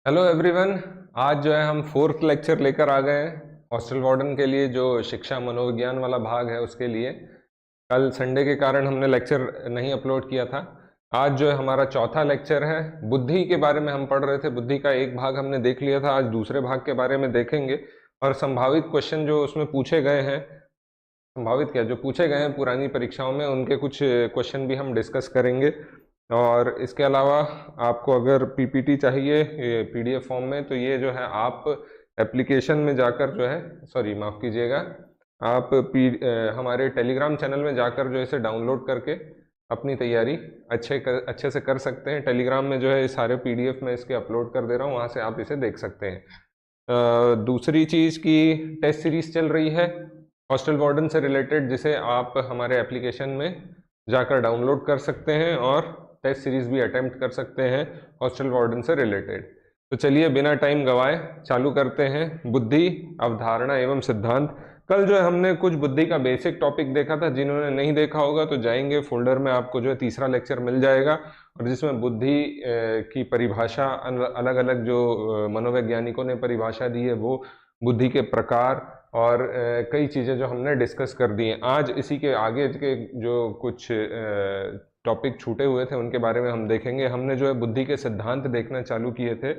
Hello everyone. आज जो है हम फोर्थ लेक्चर लेकर आ गए हैं हॉस्टल वार्डन के लिए, जो शिक्षा मनोविज्ञान वाला भाग है उसके लिए। कल संडे के कारण हमने लेक्चर नहीं अपलोड किया था। आज जो है हमारा चौथा लेक्चर है। बुद्धि के बारे में हम पढ़ रहे थे, बुद्धि का एक भाग हमने देख लिया था, आज दूसरे भाग के बारे में देखेंगे। और संभावित क्वेश्चन जो उसमें पूछे गए हैं, संभावित क्या जो पूछे गए हैं पुरानी परीक्षाओं में, उनके कुछ क्वेश्चन भी हम डिस्कस करेंगे। और इसके अलावा आपको अगर पीपीटी चाहिए पीडीएफ फॉर्म में, तो ये जो है आप एप्लीकेशन में जाकर जो है, सॉरी माफ़ कीजिएगा, आप हमारे टेलीग्राम चैनल में जाकर जो है इसे डाउनलोड करके अपनी तैयारी अच्छे से कर सकते हैं। टेलीग्राम में जो है सारे पीडीएफ मैं इसके अपलोड कर दे रहा हूँ, वहाँ से आप इसे देख सकते हैं। दूसरी चीज़ की टेस्ट सीरीज चल रही है हॉस्टल वार्डन से रिलेटेड, जिसे आप हमारे एप्लीकेशन में जाकर डाउनलोड कर सकते हैं और टेस्ट सीरीज भी अटेम्प्ट कर सकते हैं हॉस्टल वार्डन से रिलेटेड। तो चलिए बिना टाइम गवाए चालू करते हैं। बुद्धि, अवधारणा एवं सिद्धांत। कल जो है हमने कुछ बुद्धि का बेसिक टॉपिक देखा था, जिन्होंने नहीं देखा होगा तो जाएंगे फोल्डर में, आपको जो है तीसरा लेक्चर मिल जाएगा, और जिसमें बुद्धि की परिभाषा, अलग अलग जो मनोवैज्ञानिकों ने परिभाषा दी है वो, बुद्धि के प्रकार और कई चीज़ें जो हमने डिस्कस कर दी हैं। आज इसी के आगे के जो कुछ टॉपिक छूटे हुए थे उनके बारे में हम देखेंगे। हमने जो है बुद्धि के सिद्धांत देखना चालू किए थे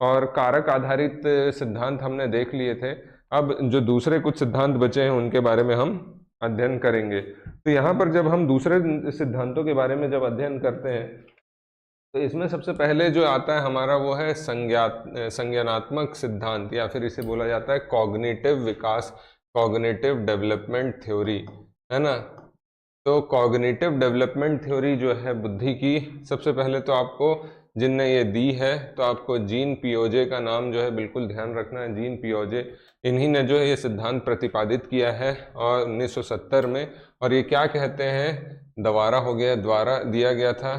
और कारक आधारित सिद्धांत हमने देख लिए थे। अब जो दूसरे कुछ सिद्धांत बचे हैं उनके बारे में हम अध्ययन करेंगे। तो यहाँ पर जब हम दूसरे सिद्धांतों के बारे में जब अध्ययन करते हैं, तो इसमें सबसे पहले जो आता है हमारा वो है संज्ञानात्मक सिद्धांत, या फिर इसे बोला जाता है कॉग्निटिव विकास, कॉग्निटिव डेवलपमेंट थ्योरी, है ना। तो कॉग्निटिव डेवलपमेंट थ्योरी जो है बुद्धि की, सबसे पहले तो आपको जिनने ये दी है, तो आपको जीन पियोजे का नाम जो है बिल्कुल ध्यान रखना है। जीन पियोजे, इन्हीं ने जो है ये सिद्धांत प्रतिपादित किया है और 1970 में। और ये क्या कहते हैं, द्वारा दिया गया था।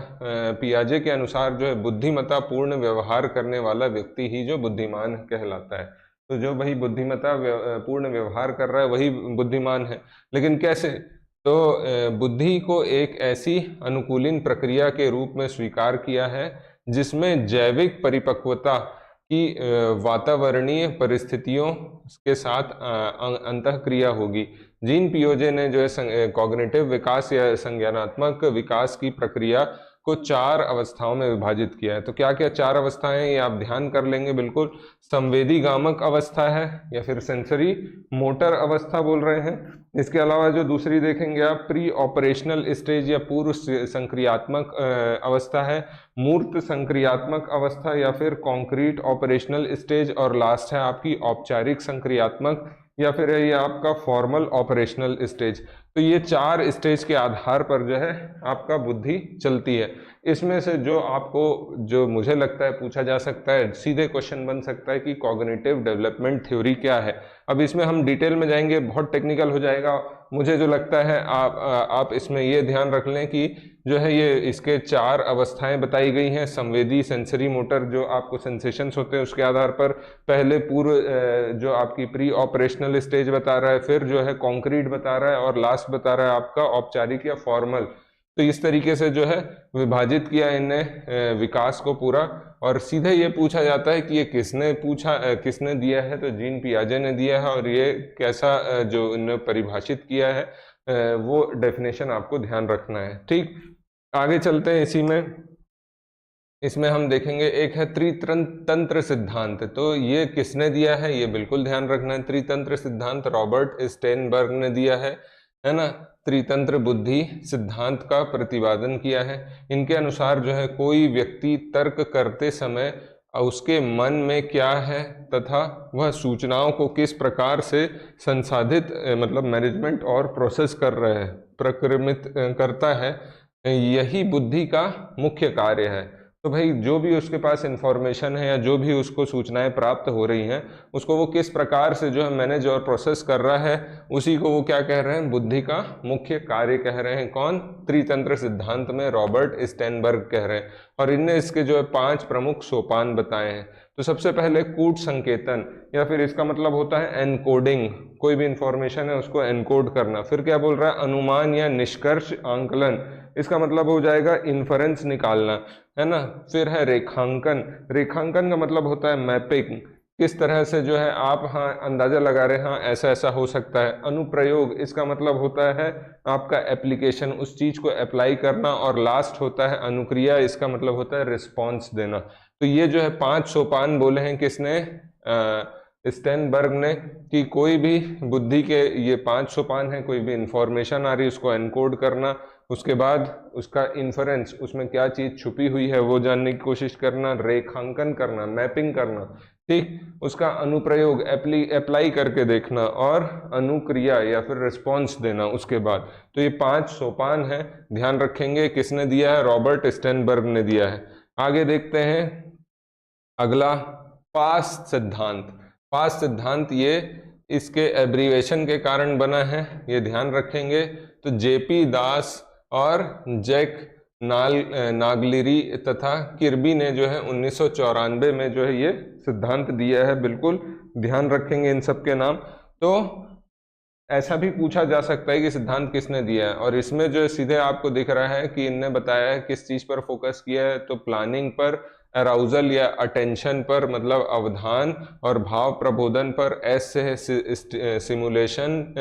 पियाजे के अनुसार जो है बुद्धिमत्ता पूर्ण व्यवहार करने वाला व्यक्ति ही जो बुद्धिमान कहलाता है। तो जो भाई बुद्धिमत्ता पूर्ण व्यवहार कर रहा है वही बुद्धिमान है। लेकिन कैसे? तो बुद्धि को एक ऐसी अनुकूलन प्रक्रिया के रूप में स्वीकार किया है जिसमें जैविक परिपक्वता की वातावरणीय परिस्थितियों के साथ अंतःक्रिया होगी। जीन पियोजे ने जो है कॉग्निटिव विकास या संज्ञानात्मक विकास की प्रक्रिया को 4 अवस्थाओं में विभाजित किया है। तो क्या क्या 4 अवस्थाएं हैं ये आप ध्यान कर लेंगे बिल्कुल। संवेदी गामक अवस्था है, या फिर सेंसरी मोटर अवस्था बोल रहे हैं। इसके अलावा जो दूसरी देखेंगे आप, प्री ऑपरेशनल स्टेज या पूर्व संक्रियात्मक अवस्था है, मूर्त संक्रियात्मक अवस्था या फिर कॉन्क्रीट ऑपरेशनल स्टेज, और लास्ट है आपकी औपचारिक संक्रियात्मक या फिर ये आपका फॉर्मल ऑपरेशनल स्टेज। तो ये 4 स्टेज के आधार पर जो है आपका बुद्धि चलती है। इसमें से जो आपको, जो मुझे लगता है पूछा जा सकता है, सीधे क्वेश्चन बन सकता है कि कॉग्निटिव डेवलपमेंट थ्योरी क्या है। अब इसमें हम डिटेल में जाएंगे, बहुत टेक्निकल हो जाएगा। मुझे जो लगता है आप इसमें ये ध्यान रख लें कि जो है ये इसके 4 अवस्थाएं बताई गई हैं। संवेदी, सेंसरी मोटर, जो आपको सेंसेशंस होते हैं उसके आधार पर, पहले पूर्व जो आपकी प्री ऑपरेशनल स्टेज बता रहा है, फिर जो है कॉन्क्रीट बता रहा है, और लास्ट बता रहा है आपका औपचारिक या फॉर्मल। तो इस तरीके से जो है विभाजित किया इनने विकास को पूरा। और सीधे ये पूछा जाता है कि ये किसने दिया है, तो जीन पियाजे ने दिया है। और ये कैसा जो इन्होंने परिभाषित किया है वो डेफिनेशन आपको ध्यान रखना है। ठीक, आगे चलते हैं। इसमें हम देखेंगे, एक है त्रितंत्र सिद्धांत। तो ये किसने दिया है ये बिल्कुल ध्यान रखना है। त्रितंत्र सिद्धांत रॉबर्ट स्टेनबर्ग ने दिया है ना। त्रितंत्र बुद्धि सिद्धांत का प्रतिपादन किया है। इनके अनुसार जो है कोई व्यक्ति तर्क करते समय उसके मन में क्या है तथा वह सूचनाओं को किस प्रकार से संसाधित, मतलब मैनेजमेंट और प्रोसेस कर रहा है, प्रक्रमित करता है, यही बुद्धि का मुख्य कार्य है। तो भाई जो भी उसके पास इंफॉर्मेशन है या जो भी उसको सूचनाएं प्राप्त हो रही हैं, उसको वो किस प्रकार से जो है मैनेज और प्रोसेस कर रहा है, उसी को वो क्या कह रहे हैं, बुद्धि का मुख्य कार्य कह रहे हैं। कौन? त्रितंत्र सिद्धांत में रॉबर्ट स्टेनबर्ग कह रहे हैं। और इनने इसके जो है 5 प्रमुख सोपान बताए हैं। तो सबसे पहले कूट संकेतन, या फिर इसका मतलब होता है एनकोडिंग, कोई भी इंफॉर्मेशन है उसको एनकोड करना। फिर क्या बोल रहा है, अनुमान या निष्कर्ष आंकलन, इसका मतलब हो जाएगा इन्फरेंस निकालना। है ना। फिर है रेखांकन। रेखांकन का मतलब होता है मैपिंग, किस तरह से जो है आप हाँ अंदाजा लगा रहे हैं हाँ ऐसा ऐसा हो सकता है। अनुप्रयोग, इसका मतलब होता है आपका एप्लीकेशन, उस चीज को अप्लाई करना। और लास्ट होता है अनुक्रिया, इसका मतलब होता है रिस्पॉन्स देना। तो ये जो है 5 सोपान बोले हैं किसने, स्टेनबर्ग ने, कि कोई भी बुद्धि के ये 5 सोपान है। कोई भी इंफॉर्मेशन आ रही है उसको एनकोड करना, उसके बाद उसका इन्फरेंस, उसमें क्या चीज छुपी हुई है वो जानने की कोशिश करना, रेखांकन करना, मैपिंग करना, ठीक, उसका अनुप्रयोग अप्लाई करके देखना, और अनुक्रिया या फिर रिस्पॉन्स देना उसके बाद। तो ये 5 सोपान है, ध्यान रखेंगे। किसने दिया है, रॉबर्ट स्टेनबर्ग ने दिया है। आगे देखते हैं अगला, पास सिद्धांत। पास सिद्धांत ये इसके एब्रीवेशन के कारण बना है, ये ध्यान रखेंगे। तो जेपी दास और जैक नागलिरी तथा किर्बी ने जो है 1994 में जो है ये सिद्धांत दिया है। बिल्कुल ध्यान रखेंगे इन सब के नाम। तो ऐसा भी पूछा जा सकता है कि सिद्धांत किसने दिया है, और इसमें जो सीधे आपको दिख रहा है कि इनने बताया है किस चीज पर फोकस किया है, तो प्लानिंग पर, अराउजल या अटेंशन पर, मतलब अवधान और भाव प्रबोधन पर, एस से है सिमुलेशन,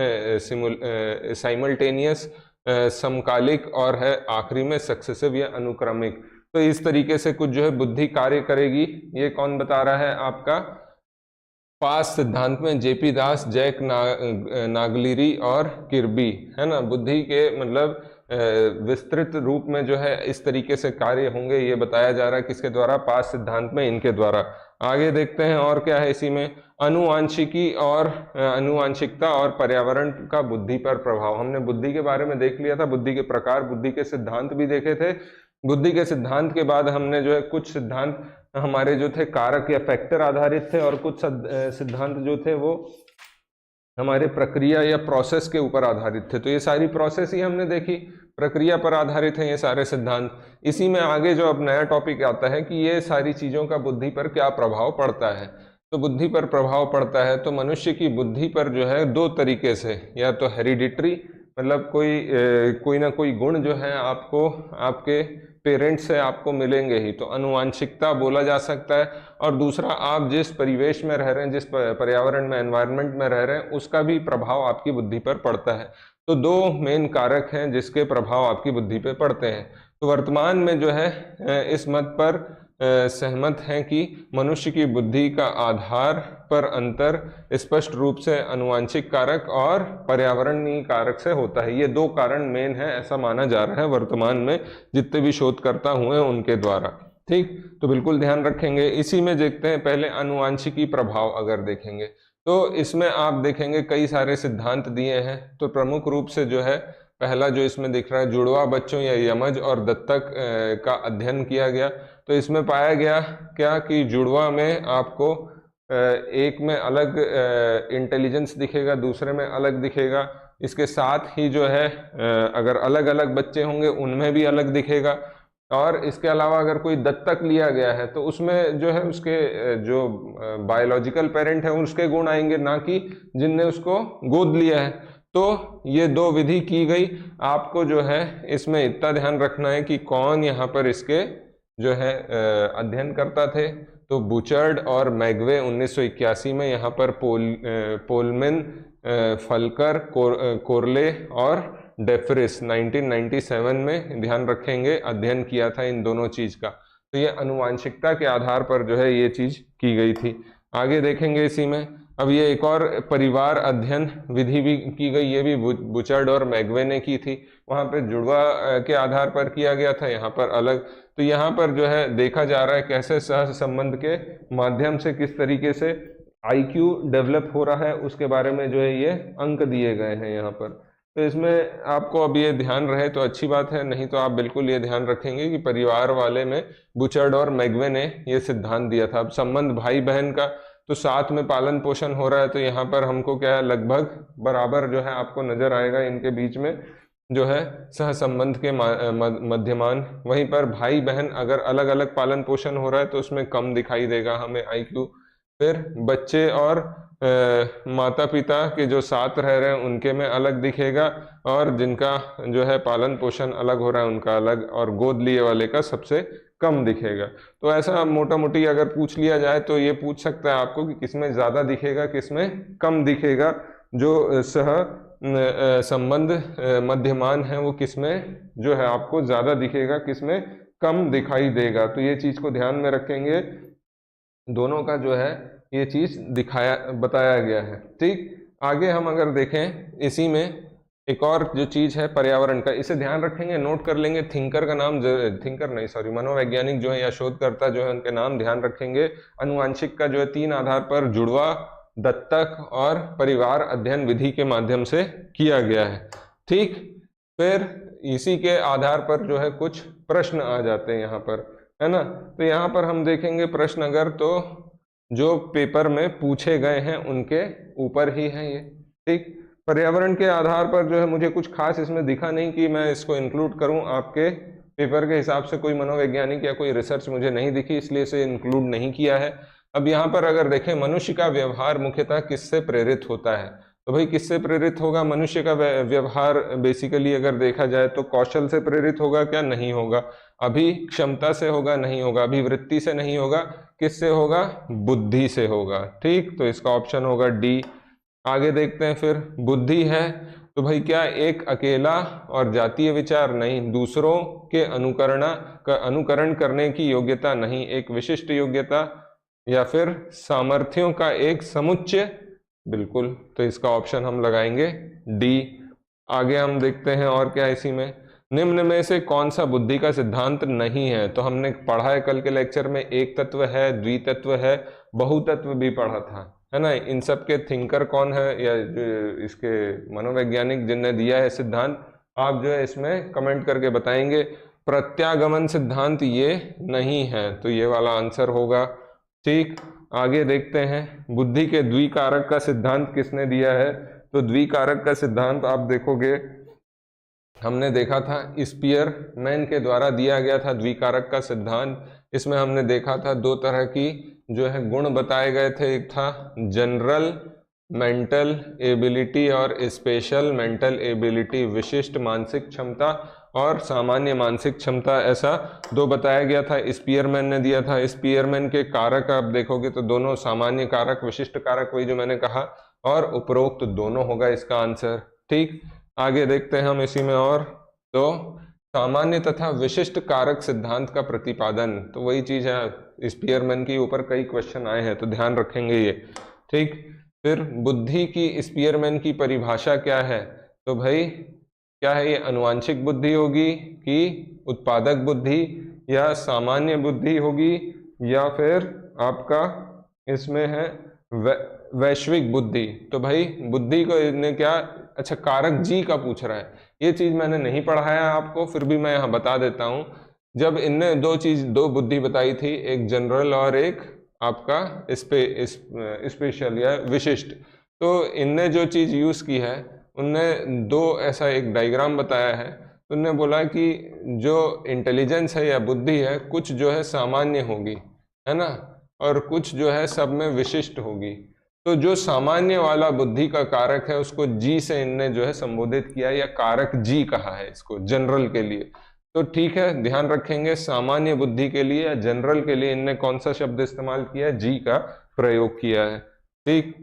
साइमल्टेनियस, समकालिक, और है आखिरी में सक्सेसिव या अनुक्रमिक। तो इस तरीके से कुछ जो है बुद्धि कार्य करेगी। ये कौन बता रहा है, आपका पास सिद्धांत में जेपी दास, जैक नागलिरी और किर्बी, है ना। बुद्धि के मतलब विस्तृत रूप में जो है इस तरीके से कार्य होंगे, ये बताया जा रहा है किसके द्वारा, पास सिद्धांत में, इनके द्वारा। आगे देखते हैं और क्या है इसी में, अनुवांशिकी और अनुवांशिकता और पर्यावरण का बुद्धि पर प्रभाव। हमने बुद्धि के बारे में देख लिया था, बुद्धि के प्रकार, बुद्धि के सिद्धांत भी देखे थे। बुद्धि के सिद्धांत के बाद हमने जो है कुछ सिद्धांत हमारे जो थे कारक या फैक्टर आधारित थे, और कुछ सिद्धांत जो थे वो हमारे प्रक्रिया या प्रोसेस के ऊपर आधारित थे। तो ये सारी प्रोसेस ही हमने देखी, प्रक्रिया पर आधारित है ये सारे सिद्धांत। इसी में आगे जो अब नया टॉपिक आता है कि ये सारी चीजों का बुद्धि पर क्या प्रभाव पड़ता है। तो बुद्धि पर प्रभाव पड़ता है तो मनुष्य की बुद्धि पर जो है 2 तरीके से, या तो हेरिडिटरी, मतलब कोई ना कोई गुण जो है आपको आपके पेरेंट्स से आपको मिलेंगे ही, तो अनुवांशिकता बोला जा सकता है। और दूसरा, आप जिस परिवेश में रह रहे हैं, जिस पर्यावरण में, एनवायरनमेंट में रह रहे हैं, उसका भी प्रभाव आपकी बुद्धि पर पड़ता है। तो 2 मेन कारक हैं जिसके प्रभाव आपकी बुद्धि पे पड़ते हैं। तो वर्तमान में जो है इस मत पर सहमत हैं कि मनुष्य की बुद्धि का आधार पर अंतर स्पष्ट रूप से अनुवांशिक कारक और पर्यावरणीय कारक से होता है। ये 2 कारण मेन है, ऐसा माना जा रहा है वर्तमान में जितने भी शोधकर्ता हुए उनके द्वारा, ठीक। तो बिल्कुल ध्यान रखेंगे। इसी में देखते हैं पहले अनुवांशिकी प्रभाव। अगर देखेंगे तो इसमें आप देखेंगे कई सारे सिद्धांत दिए हैं। तो प्रमुख रूप से जो है पहला जो इसमें दिख रहा है, जुड़वा बच्चों या यमज और दत्तक का अध्ययन किया गया। तो इसमें पाया गया क्या कि जुड़वा में आपको एक में अलग इंटेलिजेंस दिखेगा, दूसरे में अलग दिखेगा। इसके साथ ही जो है अगर अलग अलग बच्चे होंगे उनमें भी अलग दिखेगा। और इसके अलावा अगर कोई दत्तक लिया गया है तो उसमें जो है उसके जो बायोलॉजिकल पेरेंट है उसके गुण आएंगे, ना कि जिनने उसको गोद लिया है। तो ये 2 विधि की गई। आपको जो है इसमें इतना ध्यान रखना है कि कौन यहाँ पर इसके जो है अध्ययन करता थे। तो बुचर्ड और मैगवे 1981 में, यहाँ पर पोलमैन, फल्कर, कोरले और डेफरिस 1997 में, ध्यान रखेंगे, अध्ययन किया था इन दोनों चीज का। तो ये अनुवांशिकता के आधार पर जो है ये चीज की गई थी। आगे देखेंगे इसी में, अब ये एक और परिवार अध्ययन विधि भी की गई, ये भी बुचर्ड और मैगवे ने की थी। वहां पे जुड़वा के आधार पर किया गया था, यहाँ पर अलग। तो यहाँ पर जो है देखा जा रहा है कैसे सह संबंध के माध्यम से किस तरीके से IQ डेवलप हो रहा है, उसके बारे में जो है ये अंक दिए गए हैं यहाँ पर। तो इसमें आपको अब ये ध्यान रहे तो अच्छी बात है, नहीं तो आप बिल्कुल ये ध्यान रखेंगे कि परिवार वाले में बुचर्ड और मैगवे ने ये सिद्धांत दिया था। अब संबंध भाई बहन का, तो साथ में पालन पोषण हो रहा है, तो यहाँ पर हमको क्या है लगभग बराबर जो है आपको नजर आएगा इनके बीच में जो है सह संबंध के मध्यमान। वहीं पर भाई बहन अगर अलग अलग पालन पोषण हो रहा है तो उसमें कम दिखाई देगा हमें IQ। फिर बच्चे और माता पिता के जो साथ रह रहे हैं उनके में अलग दिखेगा, और जिनका जो है पालन पोषण अलग हो रहा है उनका अलग, और गोद लिए वाले का सबसे कम दिखेगा। तो ऐसा मोटा मोटी अगर पूछ लिया जाए तो ये पूछ सकता है आपको कि किसमें ज़्यादा दिखेगा, किसमें कम दिखेगा। जो संबंध मध्यमान है वो किसमें जो है आपको ज़्यादा दिखेगा, किसमें कम दिखाई देगा। तो ये चीज़ को ध्यान में रखेंगे, दोनों का जो है ये चीज़ बताया गया है। ठीक, आगे हम अगर देखें इसी में एक और जो चीज़ है पर्यावरण का, इसे ध्यान रखेंगे, नोट कर लेंगे। थिंकर का नाम, मनोवैज्ञानिक जो है या शोधकर्ता जो है उनके नाम ध्यान रखेंगे। आनुवांशिक का जो है 3 आधार पर जुड़वा, दत्तक और परिवार अध्ययन विधि के माध्यम से किया गया है। ठीक, फिर इसी के आधार पर जो है कुछ प्रश्न आ जाते हैं यहाँ पर, है ना। तो यहाँ पर हम देखेंगे प्रश्न अगर, तो जो पेपर में पूछे गए हैं उनके ऊपर ही है ये। ठीक, पर्यावरण के आधार पर जो है मुझे कुछ खास इसमें दिखा नहीं कि मैं इसको इंक्लूड करूं, आपके पेपर के हिसाब से कोई मनोवैज्ञानिक या कोई रिसर्च मुझे नहीं दिखी, इसलिए इसे इंक्लूड नहीं किया है। अब यहाँ पर अगर देखें, मनुष्य का व्यवहार मुख्यतः किससे प्रेरित होता है, तो भाई किससे प्रेरित होगा मनुष्य का व्यवहार? बेसिकली अगर देखा जाए तो कौशल से प्रेरित होगा क्या? नहीं होगा। अभी क्षमता से होगा? नहीं होगा। अभिवृत्ति से नहीं होगा। किससे होगा? बुद्धि से होगा। ठीक, तो इसका ऑप्शन होगा डी। आगे देखते हैं, फिर बुद्धि है तो भाई क्या एक अकेला और जातीय विचार? नहीं। दूसरों के अनुकरण करने की योग्यता? नहीं। एक विशिष्ट योग्यता या फिर सामर्थ्यों का एक समुच्चय? बिल्कुल, तो इसका ऑप्शन हम लगाएंगे डी। आगे हम देखते हैं और क्या इसी में, निम्न में से कौन सा बुद्धि का सिद्धांत नहीं है? तो हमने पढ़ा है कल के लेक्चर में, एक तत्व है, द्वितत्व है, बहुतत्व भी पढ़ा था, है ना। इन सब के थिंकर कौन है या इसके मनोवैज्ञानिक जिनने दिया है सिद्धांत, आप जो है इसमें कमेंट करके बताएंगे। प्रत्यागमन सिद्धांत ये नहीं है, तो ये वाला आंसर होगा। ठीक, आगे देखते हैं, बुद्धि के द्विकारक का सिद्धांत किसने दिया है? तो द्विकारक का सिद्धांत आप देखोगे, हमने देखा था स्पीयरमैन के द्वारा दिया गया था द्विकारक का सिद्धांत। इसमें हमने देखा था 2 तरह की जो है गुण बताए गए थे, एक था जनरल मेंटल एबिलिटी और स्पेशल मेंटल एबिलिटी, विशिष्ट मानसिक क्षमता और सामान्य मानसिक क्षमता, ऐसा 2 बताया गया था, स्पीयरमैन ने दिया था। स्पीयरमैन के कारक आप देखोगे तो दोनों सामान्य कारक, विशिष्ट कारक, वही जो मैंने कहा, और उपरोक्त दोनों होगा इसका आंसर। ठीक, आगे देखते हैं हम इसी में और, तो सामान्य तथा विशिष्ट कारक सिद्धांत का प्रतिपादन, तो वही चीज है, स्पीयरमैन के ऊपर कई क्वेश्चन आए हैं तो ध्यान रखेंगे ये। ठीक, फिर बुद्धि की स्पीयरमैन की परिभाषा क्या है? तो भाई क्या है ये, आनुवांशिक बुद्धि होगी कि उत्पादक बुद्धि या सामान्य बुद्धि होगी, या फिर आपका इसमें है वैश्विक बुद्धि? तो भाई बुद्धि को इन्हें क्या, अच्छा कारक जी का पूछ रहा है, ये चीज मैंने नहीं पढ़ाया आपको, फिर भी मैं यहाँ बता देता हूँ। जब इनने 2 बुद्धि बताई थी, एक जनरल और एक आपका स्पेशल या विशिष्ट, तो इनने जो चीज यूज की है, उनने 2 ऐसा एक डायग्राम बताया है। तो उनने बोला कि जो इंटेलिजेंस है या बुद्धि है, कुछ जो है सामान्य होगी, है ना, और कुछ जो है सब में विशिष्ट होगी। तो जो सामान्य वाला बुद्धि का कारक है उसको जी से इनने जो है संबोधित किया, या कारक जी कहा है इसको जनरल के लिए। तो ठीक है, ध्यान रखेंगे, सामान्य बुद्धि के लिए या जनरल के लिए इनने कौन सा शब्द इस्तेमाल किया है? जी का प्रयोग किया है। ठीक,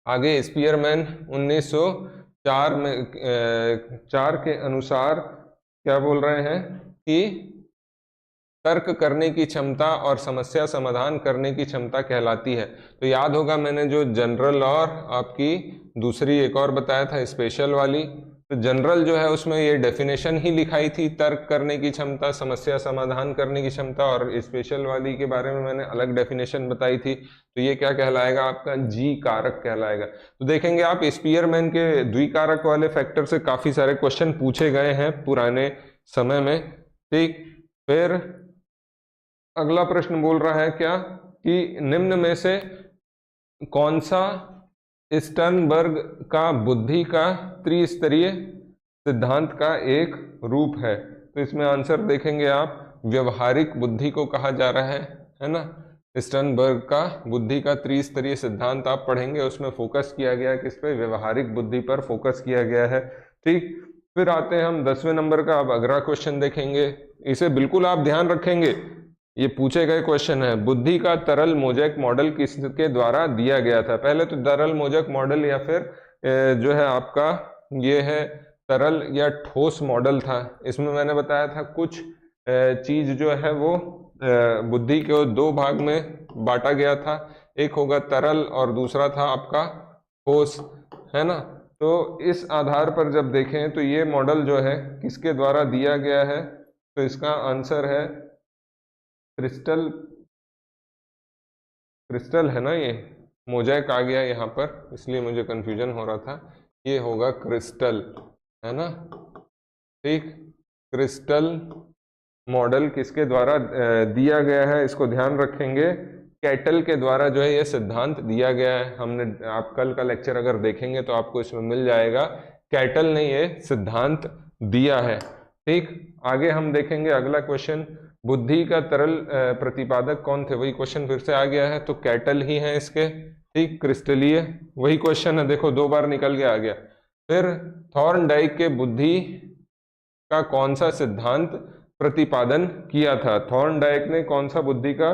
आगे स्पीयरमैन 1904 में 4 के अनुसार क्या बोल रहे हैं कि तर्क करने की क्षमता और समस्या समाधान करने की क्षमता कहलाती है। तो याद होगा मैंने जो जनरल और आपकी दूसरी एक और बताया था स्पेशल वाली, तो जनरल जो है उसमें ये डेफिनेशन ही लिखाई थी, तर्क करने की क्षमता, समस्या समाधान करने की क्षमता, और स्पेशल वाली के बारे में मैंने अलग डेफिनेशन बताई थी। तो ये क्या कहलाएगा आपका? जी कारक कहलाएगा। तो देखेंगे आप स्पीयरमैन के द्विकारक वाले फैक्टर से काफी सारे क्वेश्चन पूछे गए हैं पुराने समय में। ठीक, फिर अगला प्रश्न बोल रहा है क्या कि निम्न में से कौन सा स्टर्नबर्ग का बुद्धि का त्रिस्तरीय सिद्धांत का एक रूप है? तो इसमें आंसर देखेंगे आप, व्यवहारिक बुद्धि को कहा जा रहा है ना। स्टर्नबर्ग का बुद्धि का त्रिस्तरीय सिद्धांत आप पढ़ेंगे, उसमें फोकस किया गया किस पे? व्यवहारिक बुद्धि पर फोकस किया गया है। ठीक, फिर आते हैं हम 10वें नंबर का। अब अगला क्वेश्चन देखेंगे, इसे बिल्कुल आप ध्यान रखेंगे, ये पूछे गए क्वेश्चन है। बुद्धि का तरल मोज़ेक मॉडल किसके द्वारा दिया गया था? पहले तो तरल मोज़ेक मॉडल या फिर जो है आपका ये है तरल या ठोस मॉडल था। इसमें मैंने बताया था कुछ चीज जो है वो बुद्धि को दो भाग में बांटा गया था, एक होगा तरल और दूसरा था आपका ठोस, है ना। तो इस आधार पर जब देखें तो ये मॉडल जो है किसके द्वारा दिया गया है, तो इसका आंसर है क्रिस्टल। क्रिस्टल है ना, ये मोज़ेक आ गया यहाँ पर, इसलिए मुझे कंफ्यूजन हो रहा था। ये होगा क्रिस्टल, है ना। ठीक, क्रिस्टल मॉडल किसके द्वारा दिया गया है, इसको ध्यान रखेंगे। कैटल के द्वारा जो है ये सिद्धांत दिया गया है। हमने, आप कल का लेक्चर अगर देखेंगे तो आपको इसमें मिल जाएगा, कैटल ने ये सिद्धांत दिया है। ठीक, आगे हम देखेंगे अगला क्वेश्चन, बुद्धि का तरल प्रतिपादक कौन थे? वही क्वेश्चन फिर से आ गया है, तो कैटल ही है इसके। ठीक, क्रिस्टलीय वही क्वेश्चन है, देखो दो बार निकल के आ गया। फिर थॉर्नडाइक के बुद्धि का कौन सा सिद्धांत प्रतिपादन किया था? थॉर्नडाइक ने कौन सा बुद्धि का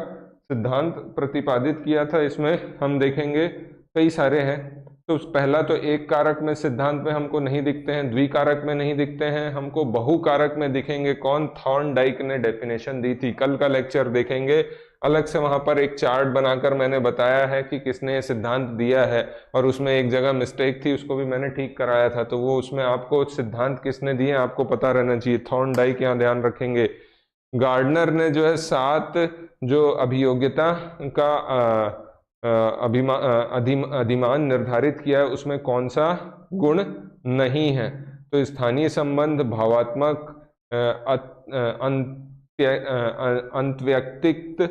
सिद्धांत प्रतिपादित किया था? इसमें हम देखेंगे कई सारे हैं। तो पहला तो एक कारक में सिद्धांत में हमको नहीं दिखते हैं, द्विकारक में नहीं दिखते हैं, हमको बहुकारक में दिखेंगे। कौन? थॉर्नडाइक ने डेफिनेशन दी थी। कल का लेक्चर देखेंगे, अलग से वहां पर एक चार्ट बनाकर मैंने बताया है कि किसने ये सिद्धांत दिया है, और उसमें एक जगह मिस्टेक थी, उसको भी मैंने ठीक कराया था। तो वो उसमें आपको सिद्धांत किसने दिए आपको पता रहना चाहिए। थॉर्नडाइक यहाँ ध्यान रखेंगे। गार्डनर ने जो है 7 जो अभियोग्यता का अधिमान निर्धारित किया है, उसमें कौन सा गुण नहीं है? तो स्थानीय संबंध, भावात्मक, अंतव्यक्तिक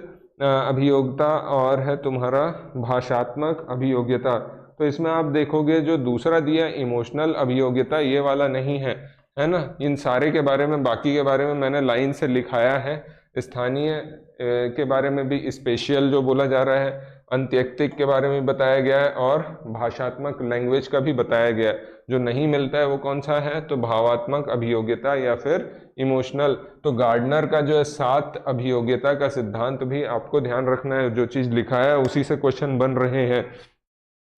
अभियोग्यता और है तुम्हारा भाषात्मक अभियोग्यता। तो इसमें आप देखोगे जो दूसरा दिया इमोशनल अभियोग्यता, ये वाला नहीं है, है ना। इन सारे के बारे में, बाकी के बारे में मैंने लाइन से लिखाया है। स्थानीय के बारे में भी स्पेशियल जो बोला जा रहा है, अंत्यक्तिक के बारे में बताया गया है, और भाषात्मक लैंग्वेज का भी बताया गया है। जो नहीं मिलता है वो कौन सा है? तो भावात्मक अभियोग्यता या फिर इमोशनल। तो गार्डनर का जो है 7 अभियोग्यता का सिद्धांत भी आपको ध्यान रखना है, जो चीज लिखा है उसी से क्वेश्चन बन रहे हैं।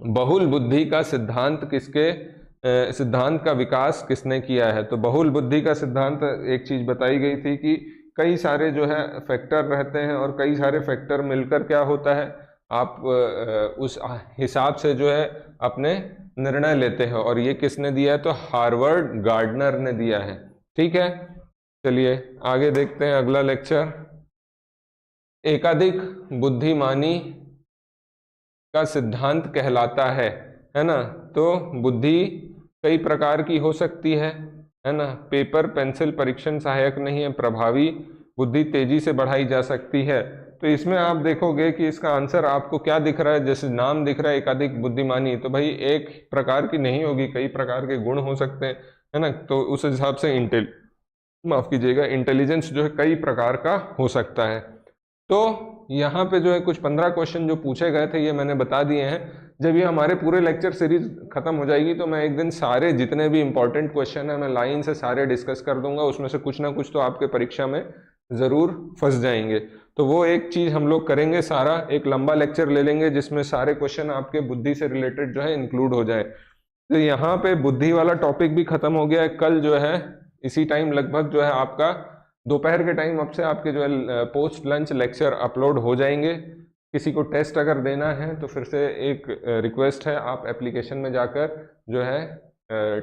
बहुल बुद्धि का सिद्धांत किसके सिद्धांत का विकास किसने किया है? तो बहुल बुद्धि का सिद्धांत एक चीज बताई गई थी कि कई सारे जो है फैक्टर रहते हैं, और कई सारे फैक्टर मिलकर क्या होता है, आप उस हिसाब से जो है अपने निर्णय लेते हैं। और ये किसने दिया है? तो हार्वर्ड गार्डनर ने दिया है। ठीक है, चलिए आगे देखते हैं अगला लेक्चर। एकाधिक बुद्धिमानी का सिद्धांत कहलाता है ना। तो बुद्धि कई प्रकार की हो सकती है ना। पेपर पेंसिल परीक्षण सहायक नहीं है, प्रभावी बुद्धि तेजी से बढ़ाई जा सकती है। तो इसमें आप देखोगे कि इसका आंसर आपको क्या दिख रहा है, जैसे नाम दिख रहा है एकाधिक बुद्धिमानी, तो भाई एक प्रकार की नहीं होगी, कई प्रकार के गुण हो सकते हैं, है ना। तो उस हिसाब से इंटेलिजेंस जो है कई प्रकार का हो सकता है। तो यहाँ पे जो है कुछ 15 क्वेश्चन जो पूछे गए थे ये मैंने बता दिए हैं। जब ये हमारे पूरे लेक्चर सीरीज खत्म हो जाएगी तो मैं एक दिन सारे जितने भी इंपॉर्टेंट क्वेश्चन है मैं लाइन से सारे डिस्कस कर दूंगा। उसमें से कुछ ना कुछ तो आपके परीक्षा में ज़रूर फंस जाएंगे। तो वो एक चीज़ हम लोग करेंगे, सारा एक लंबा लेक्चर ले लेंगे जिसमें सारे क्वेश्चन आपके बुद्धि से रिलेटेड जो है इंक्लूड हो जाए। तो यहाँ पे बुद्धि वाला टॉपिक भी खत्म हो गया है। कल जो है इसी टाइम लगभग जो है आपका दोपहर के टाइम अब से आपके जो है पोस्ट लंच लेक्चर अपलोड हो जाएंगे। किसी को टेस्ट अगर देना है तो फिर से एक रिक्वेस्ट है, आप एप्लीकेशन में जाकर जो है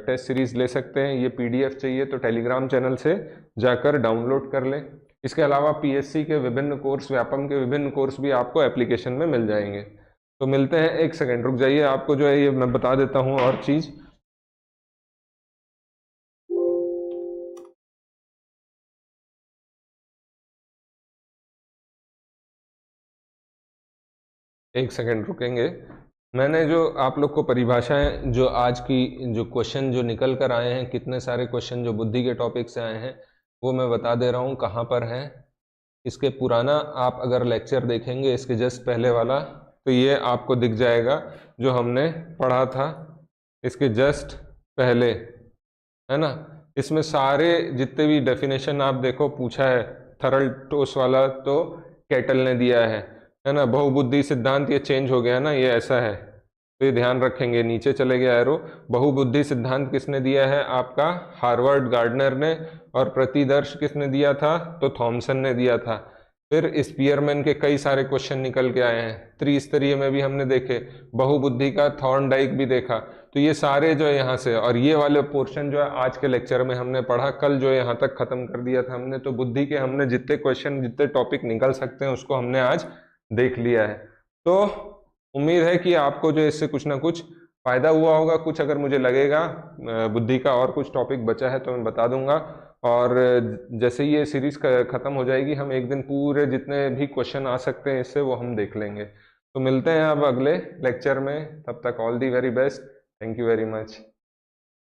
टेस्ट सीरीज ले सकते हैं। ये पीडीएफ चाहिए तो टेलीग्राम चैनल से जाकर डाउनलोड कर लें। इसके अलावा पीएससी के विभिन्न कोर्स, व्यापम के विभिन्न कोर्स भी आपको एप्लीकेशन में मिल जाएंगे। तो मिलते हैं, एक सेकेंड रुक जाइए, आपको जो है ये मैं बता देता हूँ और चीज़। एक सेकेंड रुकेंगे। मैंने जो आप लोग को परिभाषाएं, जो आज की जो क्वेश्चन जो निकल कर आए हैं, कितने सारे क्वेश्चन जो बुद्धि के टॉपिक से आए हैं वो मैं बता दे रहा हूँ कहाँ पर है। इसके पुराना आप अगर लेक्चर देखेंगे, इसके जस्ट पहले वाला, तो ये आपको दिख जाएगा जो हमने पढ़ा था इसके जस्ट पहले, है ना। इसमें सारे जितने भी डेफिनेशन आप देखो पूछा है, थरल टोस वाला तो कैटल ने दिया है ना। बहुबुद्धि सिद्धांत ये चेंज हो गया ना, ये ऐसा है, तो ये ध्यान रखेंगे। नीचे चले गया एरो। बहुबुद्धि सिद्धांत किसने दिया है? आपका हार्वर्ड गार्डनर ने। और प्रतिदर्श किसने दिया था? तो थॉमसन ने दिया था। फिर स्पीयरमैन के कई सारे क्वेश्चन निकल के आए हैं। त्रिस्तरीय में भी हमने देखे, बहुबुद्धि का थॉर्नडाइक भी देखा। तो ये सारे जो है यहाँ से, और ये वाले पोर्शन जो है आज के लेक्चर में हमने पढ़ा, कल जो है यहाँ तक खत्म कर दिया था हमने। तो बुद्धि के हमने जितने क्वेश्चन, जितने टॉपिक निकल सकते हैं उसको हमने आज देख लिया है। तो उम्मीद है कि आपको जो इससे कुछ ना कुछ फायदा हुआ होगा। कुछ अगर मुझे लगेगा बुद्धि का और कुछ टॉपिक बचा है तो मैं बता दूंगा। और जैसे ही ये सीरीज खत्म हो जाएगी, हम एक दिन पूरे जितने भी क्वेश्चन आ सकते हैं इससे वो हम देख लेंगे। तो मिलते हैं अब अगले लेक्चर में, तब तक all the very best. Thank you very much.